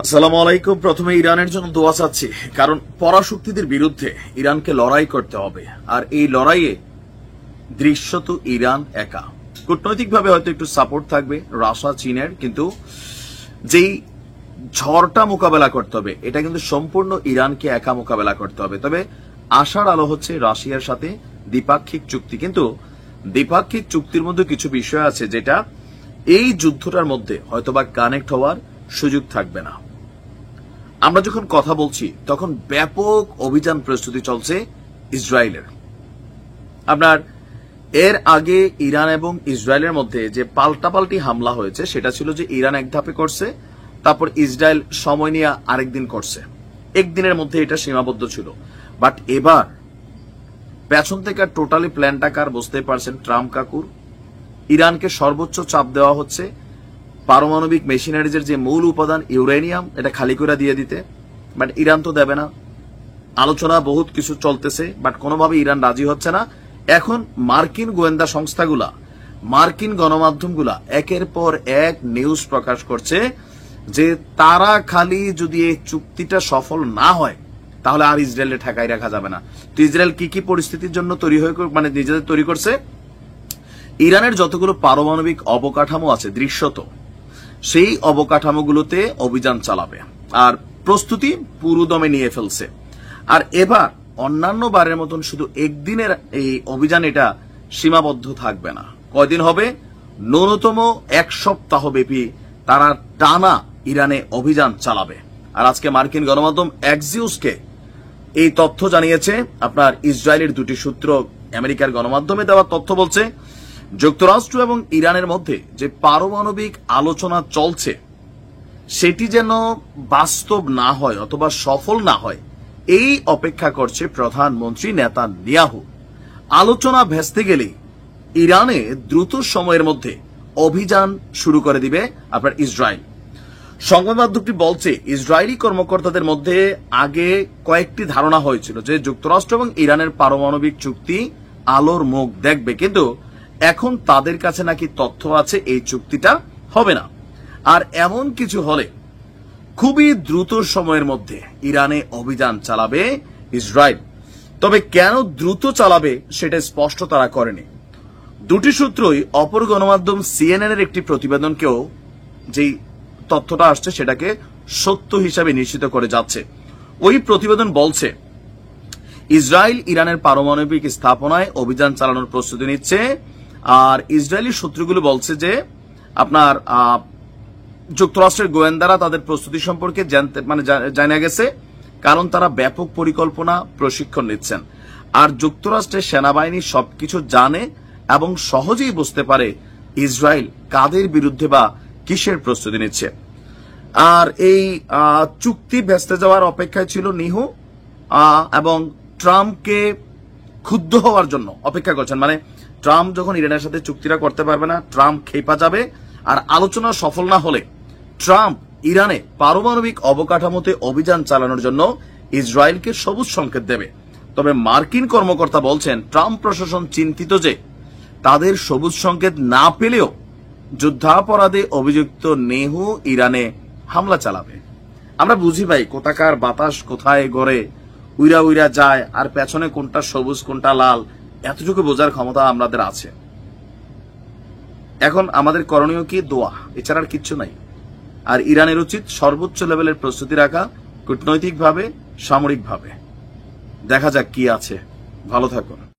আসসালামু আলাইকুম। প্রথমে ইরানের জন্য দোয়া চাচ্ছি, কারণ পরাশক্তিদের বিরুদ্ধে ইরানকে লড়াই করতে হবে। আর এই লড়াইয়ে দৃশ্যত ইরান একা। কূটনৈতিকভাবে হয়তো একটু সাপোর্ট থাকবে রাশিয়া, চীনের, কিন্তু যেই ঝড়টা মোকাবেলা করতে হবে এটা কিন্তু সম্পূর্ণ ইরানকে একা মোকাবেলা করতে হবে। তবে আশার আলো হচ্ছে রাশিয়ার সাথে দ্বিপাক্ষিক চুক্তি, কিন্তু দ্বিপাক্ষিক চুক্তির মধ্যে কিছু বিষয় আছে যেটা এই যুদ্ধটার মধ্যে হয়তোবা কানেক্ট হওয়ার সুযোগ থাকবে না। আমরা যখন কথা বলছি তখন ব্যাপক অভিযান প্রস্তুতি চলছে ইসরায়েলের। আপনার এর আগে ইরান এবং ইসরায়েলের মধ্যে যে পাল্টাপাল্টি হামলা হয়েছে সেটা ছিল যে ইরান এক ধাপে করছে, তারপর ইসরায়েল সময় নিয়ে আরেকদিন করছে, একদিনের মধ্যে এটা সীমাবদ্ধ ছিল। বাট এবার পেছন থেকে টোটালি প্ল্যানটা কার বুঝতে পারছেন? ট্রাম্প কাকুর। ইরানকে সর্বোচ্চ চাপ দেওয়া হচ্ছে পারমাণবিক মেশিনারিজের যে মূল উপাদান ইউরেনিয়াম এটা খালি করে দিয়ে দিতে। বাট ইরান তো দেবে না। আলোচনা বহুত কিছু চলতেছে, বাট কোনোভাবে ইরান রাজি হচ্ছে না। এখন মার্কিন গোয়েন্দা সংস্থাগুলা, মার্কিন গণমাধ্যমগুলা একের পর এক নিউজ প্রকাশ করছে যে তারা খালি যদি এই চুক্তিটা সফল না হয় তাহলে আর ইসরায়েলে ঠেকাই রাখা যাবে না। তো ইসরায়েল কি কি পরিস্থিতির জন্য তৈরি হয়ে নিজেদের তৈরি করছে? ইরানের যতগুলো পারমাণবিক অবকাঠামো আছে দৃশ্যত, সেই অবকাঠামোগুলোতে অভিযান চালাবে আর প্রস্তুতি পুরোদমে নিয়ে ফেলছে। আর এবার অন্যান্য বারের মতন শুধু একদিনের এই অভিযান এটা সীমাবদ্ধ থাকবে না। কয়দিন হবে? ন্যূনতম এক সপ্তাহ ব্যাপী তারা টানা ইরানে অভিযান চালাবে। আর আজকে মার্কিন গণমাধ্যম এক্সিউসকে এই তথ্য জানিয়েছে। আপনার ইসরায়েলের দুটি সূত্র আমেরিকার গণমাধ্যমে দেওয়া তথ্য বলছে যুক্তরাষ্ট্র এবং ইরানের মধ্যে যে পারমাণবিক আলোচনা চলছে সেটি যেন বাস্তব না হয় অথবা সফল না হয়, এই অপেক্ষা করছে প্রধানমন্ত্রী নেতানিয়াহু। আলোচনা ভেস্তে গেলে ইরানে দ্রুত সময়ের মধ্যে অভিযান শুরু করে দিবে আপনার ইসরায়েল। সংবাদ মাধ্যমটি বলছে ইসরায়েলি কর্মকর্তাদের মধ্যে আগে কয়েকটি ধারণা হয়েছিল যে যুক্তরাষ্ট্র এবং ইরানের পারমাণবিক চুক্তি আলোর মুখ দেখবে, কিন্তু এখন তাদের কাছে নাকি তথ্য আছে এই চুক্তিটা হবে না। আর এমন কিছু হলে খুবই দ্রুত সময়ের মধ্যে ইরানে অভিযান চালাবে ইসরায়েল। তবে কেন দ্রুত চালাবে সেটা স্পষ্ট তারা করেনি। দুটি সূত্রই অপর গণমাধ্যম সিএনএন এর একটি প্রতিবেদনকেও যেই তথ্যটা আসছে সেটাকে সত্য হিসাবে নিশ্চিত করে যাচ্ছে। ওই প্রতিবেদন বলছে ইসরায়েল ইরানের পারমাণবিক স্থাপনায় অভিযান চালানোর প্রস্তুতি নিচ্ছে। আর ইসরায়েলি সূত্রগুলো বলছে যে আপনার যুক্তরাষ্ট্রের গোয়েন্দারা তাদের প্রস্তুতি সম্পর্কে জানা গেছে, কারণ তারা ব্যাপক পরিকল্পনা প্রশিক্ষণ নিচ্ছেন। আর যুক্তরাষ্ট্রের সেনাবাহিনী সবকিছু জানে এবং সহজেই বুঝতে পারে ইসরায়েল কাদের বিরুদ্ধে বা কিসের প্রস্তুতি নিচ্ছে। আর এই চুক্তি ভেস্তে যাওয়ার অপেক্ষায় ছিল নিহু এবং ট্রাম্পকে ক্ষুব্ধ হওয়ার জন্য অপেক্ষা করছেন। মানে ট্রাম্প যখন ইরানের সাথে চুক্তিটা করতে পারবে না, ট্রাম্প খেপা যাবে। আর আলোচনা সফল না হলে ট্রাম্প ইরানে পারমাণবিক অবকাঠামোতে অভিযান চালানোর জন্য ইসরায়েলকে সবুজ সংকেত দেবে। তবে মার্কিন কর্মকর্তা বলছেন ট্রাম্প প্রশাসন চিন্তিত যে তাদের সবুজ সংকেত না পেলেও যুদ্ধাপরাধে অভিযুক্ত নেহু ইরানে হামলা চালাবে। আমরা বুঝি ভাই কোথাকার বাতাস কোথায় গড়ে উইরা উইরা যায় আর পেছনে কোনটা সবুজ কোনটা লাল, এতটুকু বোঝার ক্ষমতা আমাদের আছে। এখন আমাদের করণীয় কি? দোয়া, এছাড়া আর কিচ্ছু নাই। আর ইরানের উচিত সর্বোচ্চ লেভেলের প্রস্তুতি রাখা, কূটনৈতিকভাবে সামরিকভাবে। দেখা যাক কি আছে। ভালো থাকুন।